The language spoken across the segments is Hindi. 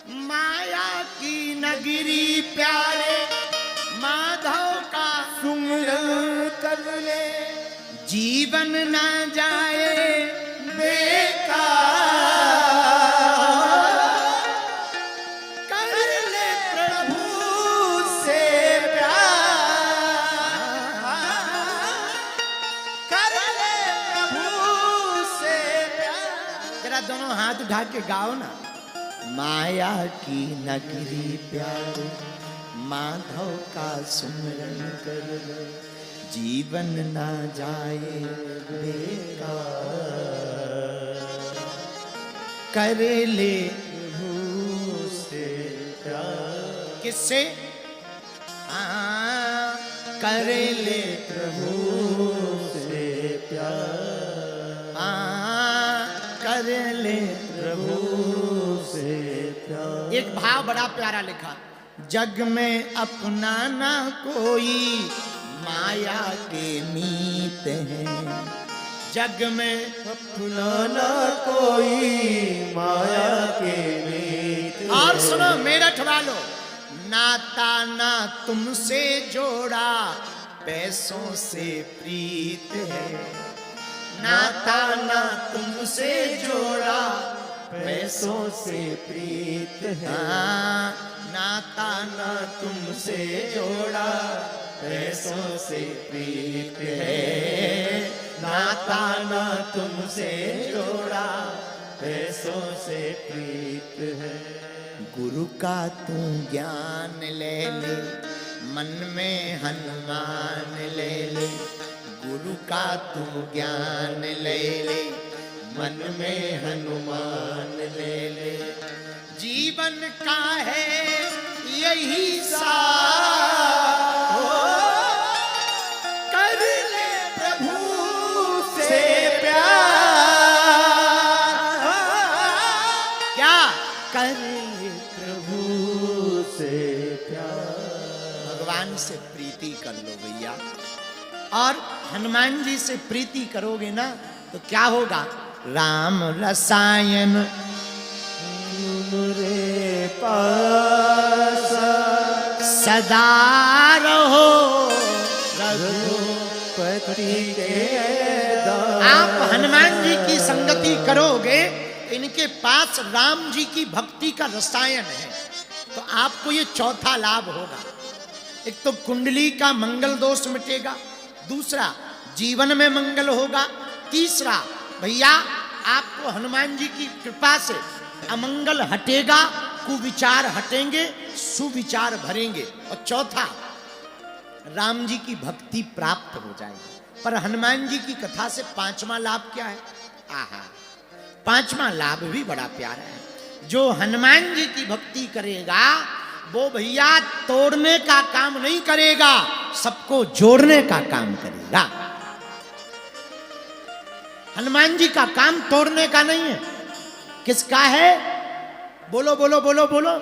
माया की नगरी प्यारे माधव का सुमिरन कर ले, जीवन ना जाए बेकार कर ले प्रभु से प्यार, कर ले प्रभु से प्यार। जरा दोनों हाथ उठा के गाओ ना। माया की नगरी प्यारे माधव का सुमिरन कर लो, जीवन ना जाए बेकार कर ले प्रभु से प्यार, किससे कर ले प्रभु से प्यार, कर ले प्रभु से प्यार। एक भाव बड़ा प्यारा लिखा, जग में अपना ना कोई माया के मीत हैं, जग में अपना न कोई माया के मीत। और सुनो मेरठ वालों, नाता ना तुमसे जोड़ा पैसों से प्रीत है, नाता ना तुमसे जोड़ा पैसों से प्रीत है, नाता ना तुमसे जोड़ा पैसों से प्रीत है, नाता न तुमसे जोड़ा पैसों से प्रीत है। गुरु का तू ज्ञान ले ले, मन में हनुमान ले ले, गुरु का तू ज्ञान ले ले, मन में हनुमान ले ले, जीवन का है यही सार, कर ले प्रभु से प्यार, क्या कर ले प्रभु से प्यार। भगवान से प्रीति कर लो भैया, और हनुमान जी से प्रीति करोगे ना तो क्या होगा, राम रसायन रे पास सदा रहो, रघुपति के आप हनुमान जी की संगति करोगे, इनके पास राम जी की भक्ति का रसायन है, तो आपको ये चौथा लाभ होगा। एक तो कुंडली का मंगल दोष मिटेगा, दूसरा जीवन में मंगल होगा, तीसरा भैया आपको हनुमान जी की कृपा से अमंगल हटेगा, कुविचार हटेंगे, सुविचार भरेंगे, और चौथा राम जी की भक्ति प्राप्त हो जाएगी। पर हनुमान जी की कथा से पांचवा लाभ क्या है, आहा, पांचवा लाभ भी बड़ा प्यारा है। जो हनुमान जी की भक्ति करेगा वो भैया तोड़ने का काम नहीं करेगा, सबको जोड़ने का काम करेगा। हनुमान जी का काम तोड़ने का नहीं है, किसका है, बोलो बोलो बोलो बोलो,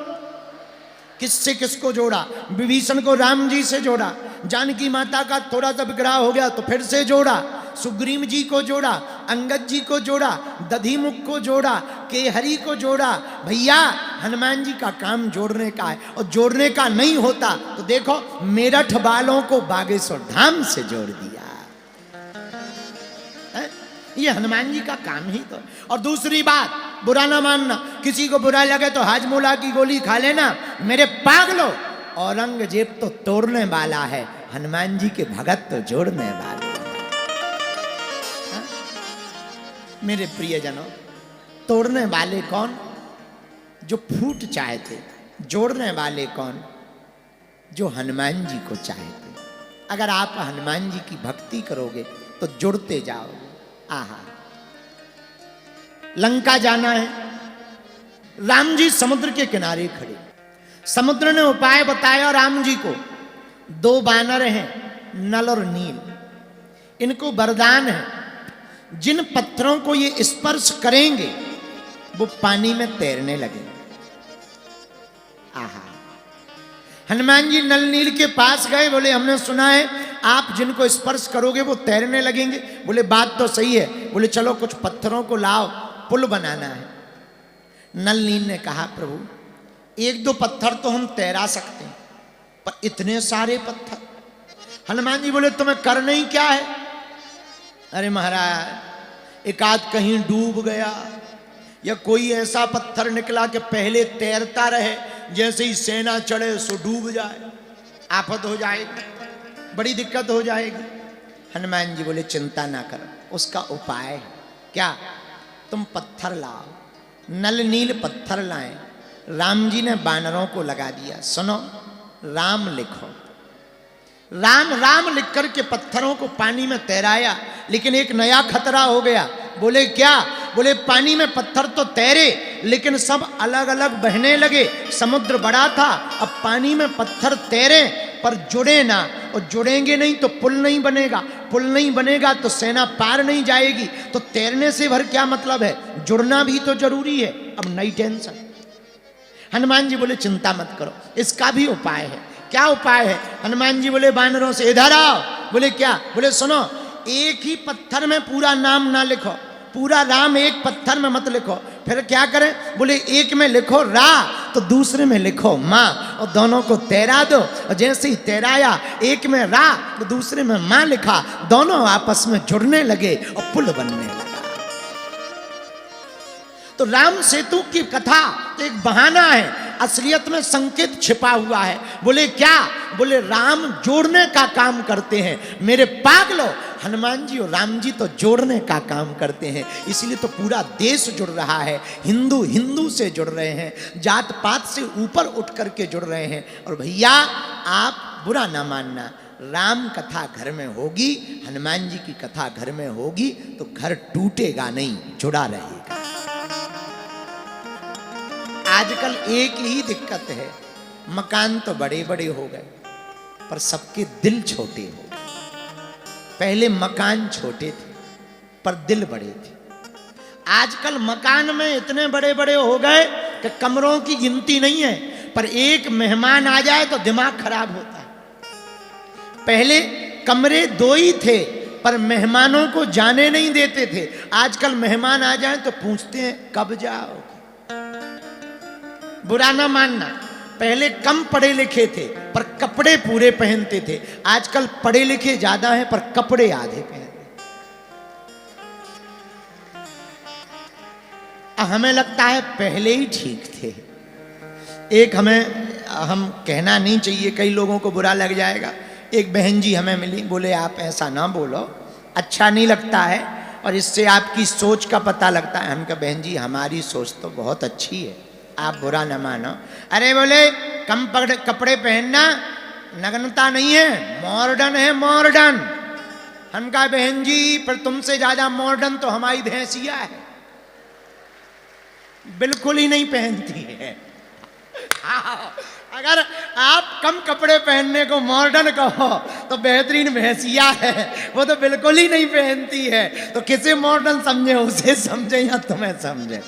किससे किसको जोड़ा, विभीषण को राम जी से जोड़ा, जानकी माता का थोड़ा सा विग्रह हो गया तो फिर से जोड़ा, सुग्रीव जी को जोड़ा, अंगद जी को जोड़ा, दधिमुख को जोड़ा, केहरी को जोड़ा। भैया हनुमान जी का काम जोड़ने का है, और जोड़ने का नहीं होता तो देखो मेरठ वालों को बागेश्वर धाम से जोड़ दिया है? ये हनुमान जी का काम ही तो। और दूसरी बात, बुरा ना मानना, किसी को बुरा लगे तो हाजमोला की गोली खा लेना, मेरे पागलो, औरंगजेब तो तोड़ने वाला है, हनुमान जी के भगत तो जोड़ने वाले हैं। मेरे प्रियजनों, तोड़ने वाले कौन, जो फूट चाहते, जोड़ने वाले कौन, जो हनुमान जी को चाहते। अगर आप हनुमान जी की भक्ति करोगे तो जुड़ते जाओगे। आहा, लंका जाना है, राम जी समुद्र के किनारे खड़े, समुद्र ने उपाय बताया राम जी को, दो बानर हैं, नल और नील, इनको वरदान है, जिन पत्थरों को ये स्पर्श करेंगे वो पानी में तैरने लगेंगे। आहा, हनुमान जी नल नील के पास गए, बोले हमने सुना है आप जिनको स्पर्श करोगे वो तैरने लगेंगे। बोले बात तो सही है। बोले चलो कुछ पत्थरों को लाओ, पुल बनाना है। नल नील ने कहा प्रभु एक दो पत्थर तो हम तैरा सकते हैं, पर इतने सारे पत्थर। हनुमान जी बोले तुम्हें करना ही क्या है? अरे महाराज, एक आध कहीं डूब गया या कोई ऐसा पत्थर निकला कि पहले तैरता रहे, जैसे ही सेना चढ़े सो डूब जाए, आफत हो जाएगी, बड़ी दिक्कत हो जाएगी। हनुमान जी बोले चिंता ना करो, उसका उपाय है। क्या? तुम पत्थर लाओ, नल नील पत्थर लाए। राम जी ने बानरों को लगा दिया, सुनो राम लिखो। राम राम लिख करके पत्थरों को पानी में तैराया, लेकिन एक नया खतरा हो गया। बोले क्या? बोले पानी में पत्थर तो तैरे, लेकिन सब अलग अलग बहने लगे। समुद्र बड़ा था, अब पानी में पत्थर तैरे पर जुड़े ना, और जुड़ेंगे नहीं तो पुल नहीं बनेगा, पुल नहीं बनेगा तो सेना पार नहीं जाएगी। तो तैरने से भर क्या मतलब है, जुड़ना भी तो जरूरी है। अब नई टेंशन। हनुमान जी बोले चिंता मत करो, इसका भी उपाय है। क्या उपाय है? हनुमान जी बोले बानरों से इधर आओ। बोले क्या? बोले सुनो, एक ही पत्थर में पूरा नाम ना लिखो, पूरा राम एक पत्थर में मत लिखो। फिर क्या करें? बोले एक में लिखो रा, तो दूसरे में लिखो माँ, और दोनों को तैरा दो। और जैसे ही तैराया, एक में रा तो दूसरे में माँ लिखा, दोनों आपस में जुड़ने लगे और पुल बनने लगा। तो राम सेतु की कथा तो एक बहाना है, असलियत में संकेत छिपा हुआ है। बोले क्या? बोले राम जोड़ने का काम करते हैं। मेरे पागलों, हनुमान जी और राम जी तो जोड़ने का काम करते हैं, इसलिए तो पूरा देश जुड़ रहा है। हिंदू हिंदू से जुड़ रहे हैं, जात पात से ऊपर उठ करके जुड़ रहे हैं। और भैया आप बुरा ना मानना, राम कथा घर में होगी, हनुमान जी की कथा घर में होगी, तो घर टूटेगा नहीं, जुड़ा रहेगा। आजकल एक ही दिक्कत है, मकान तो बड़े बड़े हो गए पर सबके दिल छोटे हो गए। पहले मकान छोटे थे पर दिल बड़े थे। आजकल मकान में इतने बड़े बड़े हो गए कि कमरों की गिनती नहीं है, पर एक मेहमान आ जाए तो दिमाग खराब होता है। पहले कमरे दो ही थे पर मेहमानों को जाने नहीं देते थे। आजकल मेहमान आ जाए तो पूछते हैं कब जाओ। बुरा ना मानना, पहले कम पढ़े लिखे थे पर कपड़े पूरे पहनते थे। आजकल पढ़े लिखे ज्यादा हैं पर कपड़े आधे पहनते। हमें लगता है पहले ही ठीक थे। एक हम कहना नहीं चाहिए, कई लोगों को बुरा लग जाएगा। एक बहन जी हमें मिली, बोले आप ऐसा ना बोलो, अच्छा नहीं लगता है, और इससे आपकी सोच का पता लगता है। हम कहा बहन जी हमारी सोच तो बहुत अच्छी है, आप बुरा न मानो। अरे बोले कम कपड़े पहनना नग्नता नहीं है, मॉडर्न है मॉडर्न। हम कहा बहन जी पर तुमसे ज्यादा मॉडर्न तो हमारी भैंसिया है, बिल्कुल ही नहीं पहनती है। अगर आप कम कपड़े पहनने को मॉडर्न कहो तो बेहतरीन भैंसिया है, वो तो बिल्कुल ही नहीं पहनती है। तो किसे मॉडर्न समझे, उसे समझे या तुम्हें समझे।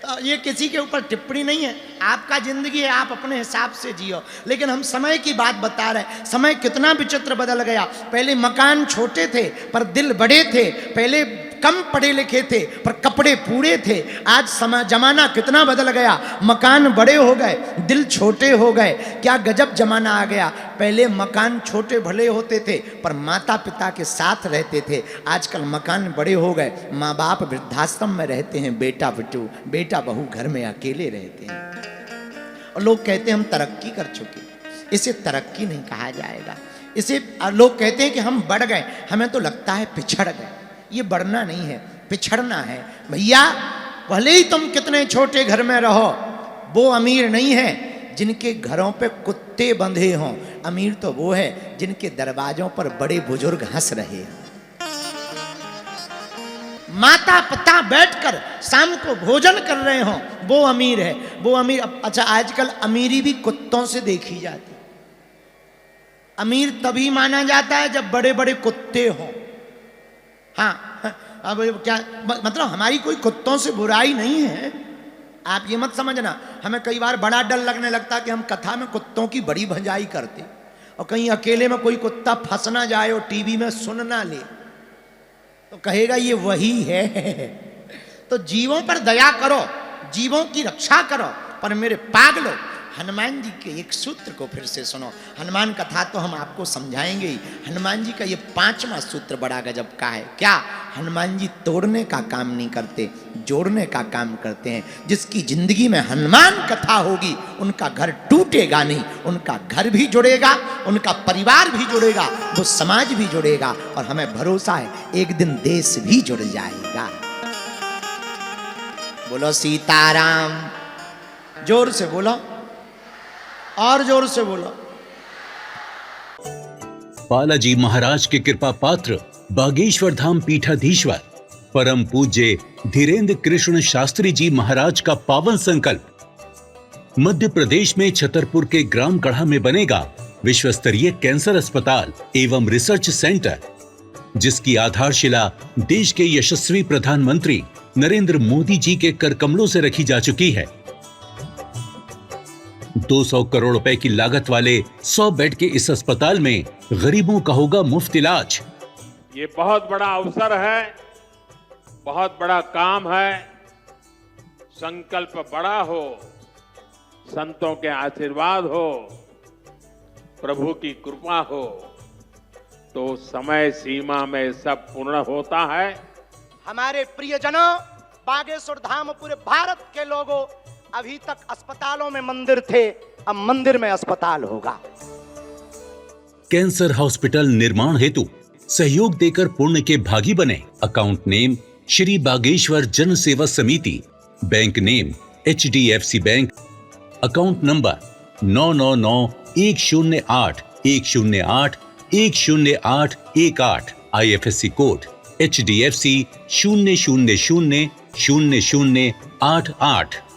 तो ये किसी के ऊपर टिप्पणी नहीं है, आपका जिंदगी है, आप अपने हिसाब से जियो। लेकिन हम समय की बात बता रहे, समय कितना विचित्र बदल गया। पहले मकान छोटे थे पर दिल बड़े थे, पहले कम पढ़े लिखे थे पर कपड़े पूरे थे। आज समय जमाना कितना बदल गया, मकान बड़े हो गए, दिल छोटे हो गए। क्या गजब जमाना आ गया। पहले मकान छोटे भले होते थे पर माता पिता के साथ रहते थे। आजकल मकान बड़े हो गए, माँ बाप वृद्धाश्रम में रहते हैं, बेटा बहू घर में अकेले रहते हैं। और लोग कहते हैं हम तरक्की कर चुके। इसे तरक्की नहीं कहा जाएगा, इसे लोग कहते हैं कि हम बढ़ गए। हमें तो लगता है पिछड़ गए। ये बढ़ना नहीं है, पिछड़ना है। भैया भले ही तुम कितने छोटे घर में रहो, वो अमीर नहीं है जिनके घरों पे कुत्ते बंधे हों। अमीर तो वो है जिनके दरवाजों पर बड़े बुजुर्ग हंस रहे हैं। माता पिता बैठकर शाम को भोजन कर रहे हों, वो अमीर है, वो अमीर। अच्छा आजकल अमीरी भी कुत्तों से देखी जाती। अमीर तभी माना जाता है जब बड़े बड़े कुत्ते हों। हाँ, अब क्या मतलब, हमारी कोई कुत्तों से बुराई नहीं है, आप ये मत समझना। हमें कई बार बड़ा डर लगने लगता कि हम कथा में कुत्तों की बड़ी भंजाई करते, और कहीं अकेले में कोई कुत्ता फंस ना जाए और टीवी में सुन ना ले तो कहेगा ये वही है। तो जीवों पर दया करो, जीवों की रक्षा करो, पर मेरे पागलों, हनुमान जी के एक सूत्र को फिर से सुनो। हनुमान कथा तो हम आपको समझाएंगे ही। हनुमान जी का ये 5वां सूत्र बड़ा गजब का है। क्या? हनुमान जी तोड़ने का काम नहीं करते, जोड़ने का काम करते हैं। जिसकी जिंदगी में हनुमान कथा होगी उनका घर टूटेगा नहीं, उनका घर भी जुड़ेगा, उनका परिवार भी जुड़ेगा, वो समाज भी जुड़ेगा, और हमें भरोसा है एक दिन देश भी जुड़ जाएगा। बोलो सीताराम। जोर से बोलो, और जोर से बोलो। बालाजी महाराज के कृपा पात्र बागेश्वर धाम पीठाधीश्वर परम पूज्य धीरेन्द्र कृष्ण शास्त्री जी महाराज का पावन संकल्प। मध्य प्रदेश में छतरपुर के ग्राम गढ़ा में बनेगा विश्व स्तरीय कैंसर अस्पताल एवं रिसर्च सेंटर, जिसकी आधारशिला देश के यशस्वी प्रधानमंत्री नरेंद्र मोदी जी के कर कमलों से रखी जा चुकी है। 200 करोड़ रुपए की लागत वाले 100 बेड के इस अस्पताल में गरीबों का होगा मुफ्त इलाज। ये बहुत बड़ा अवसर है, बहुत बड़ा काम है। संकल्प बड़ा हो, संतों के आशीर्वाद हो, प्रभु की कृपा हो, तो समय सीमा में सब पूर्ण होता है। हमारे प्रियजनों, बागेश्वर धाम पूरे भारत के लोगों, अभी तक अस्पतालों में मंदिर थे, अब मंदिर में अस्पताल होगा। कैंसर हॉस्पिटल निर्माण हेतु सहयोग देकर पुण्य के भागी बने। अकाउंट नेम श्री बागेश्वर जन सेवा समिति, bank name HDFC bank, account number 999108108108, IFSC code HDFC 0000088।